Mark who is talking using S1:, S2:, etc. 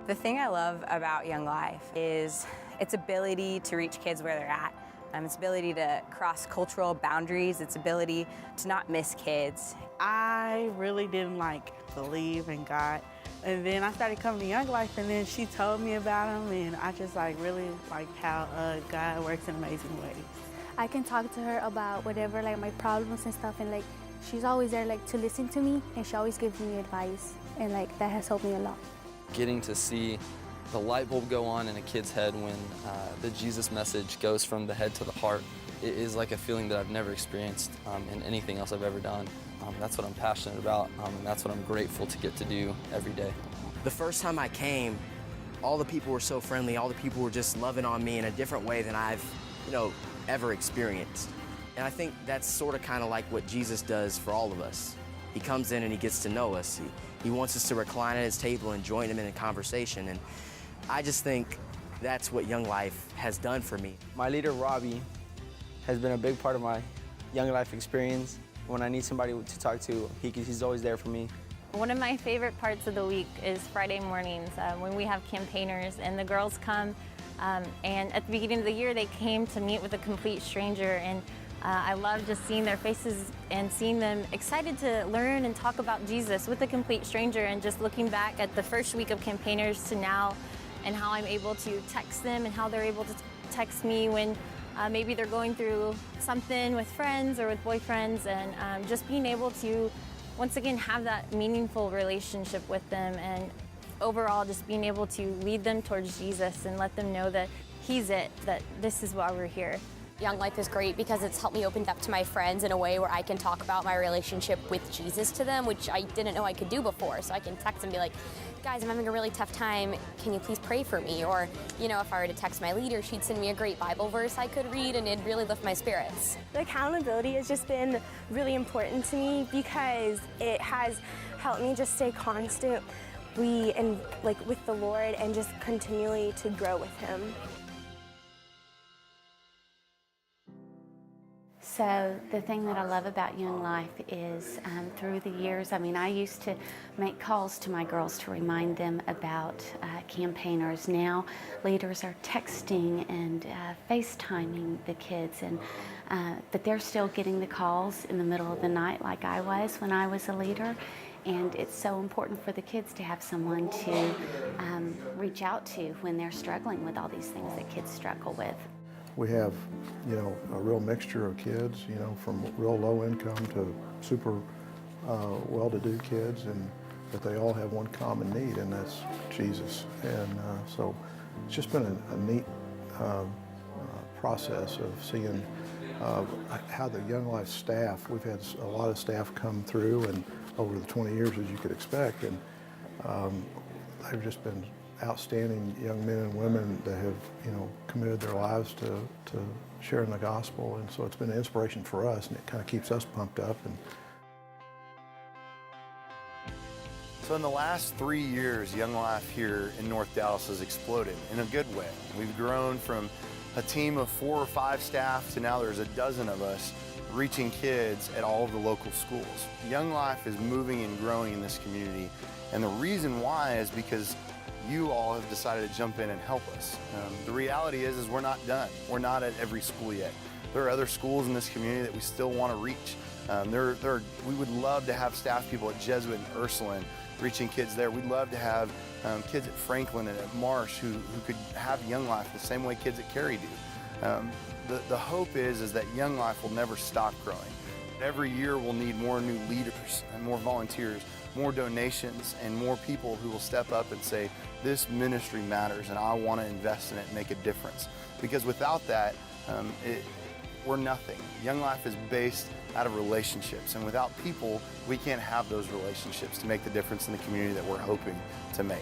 S1: The thing I love about Young Life is its ability to reach kids where they're at, its ability to cross cultural boundaries, its ability to not miss kids.
S2: I really didn't believe in God. And then I started coming to Young Life, and then she told me about him, and I just really like how God works in amazing ways.
S3: I can talk to her about whatever, my problems and stuff, and she's always there to listen to me, and she always gives me advice, and that has helped me a lot.
S4: Getting to see the light bulb go on in a kid's head when the Jesus message goes from the head to the heart, it is like a feeling that I've never experienced in anything else I've ever done. That's what I'm passionate about, and that's what I'm grateful to get to do every day.
S5: The first time I came, all the people were so friendly, all the people were just loving on me in a different way than I've, ever experienced. And I think that's sort of kind of like what Jesus does for all of us. He comes in and he gets to know us. He wants us to recline at his table and join him in a conversation. And I just think that's what Young Life has done for me.
S6: My leader, Robbie, has been a big part of my Young Life experience. When I need somebody to talk to, he's always there for me.
S7: One of my favorite parts of the week is Friday mornings when we have campaigners and the girls come. And at the beginning of the year, they came to meet with a complete stranger. And I love just seeing their faces and seeing them excited to learn and talk about Jesus with a complete stranger, and just looking back at the first week of campaigners to now and how I'm able to text them and how they're able to text me when maybe they're going through something with friends or with boyfriends, and just being able to once again have that meaningful relationship with them, and overall just being able to lead them towards Jesus and let them know that He's it, that this is why we're here.
S8: Young Life is great because it's helped me open up to my friends in a way where I can talk about my relationship with Jesus to them, which I didn't know I could do before. So I can text and be like, guys, I'm having a really tough time. Can you please pray for me? Or, if I were to text my leader, she'd send me a great Bible verse I could read, and it'd really lift my spirits.
S3: The accountability has just been really important to me because it has helped me just stay constantly with the Lord and just continually to grow with Him.
S9: So the thing that I love about Young Life is through the years, I used to make calls to my girls to remind them about campaigners. Now leaders are texting and FaceTiming the kids, but they're still getting the calls in the middle of the night like I was when I was a leader. And it's so important for the kids to have someone to reach out to when they're struggling with all these things that kids struggle with.
S10: We have, a real mixture of kids, from real low income to super well-to-do kids, but they all have one common need, and that's Jesus. And so it's just been a neat process of seeing how the Young Life staff, we've had a lot of staff come through and over the 20 years, as you could expect, and they've just been outstanding young men and women that have, committed their lives to sharing the gospel, and so it's been an inspiration for us, and it kind of keeps us pumped up. And
S11: so in the last 3 years, Young Life here in North Dallas has exploded in a good way. We've grown from a team of 4 or 5 staff to now there's a dozen of us reaching kids at all of the local schools. Young Life is moving and growing in this community, and the reason why is because you all have decided to jump in and help us. The reality is we're not done. We're not at every school yet. There are other schools in this community that we still want to reach. We would love to have staff people at Jesuit and Ursuline reaching kids there. We'd love to have kids at Franklin and at Marsh who could have Young Life the same way kids at Cary do. The hope is that Young Life will never stop growing. Every year we'll need more new leaders and more volunteers, more donations, and more people who will step up and say, this ministry matters and I want to invest in it and make a difference. Because without that, we're nothing. Young Life is based out of relationships, and without people, we can't have those relationships to make the difference in the community that we're hoping to make.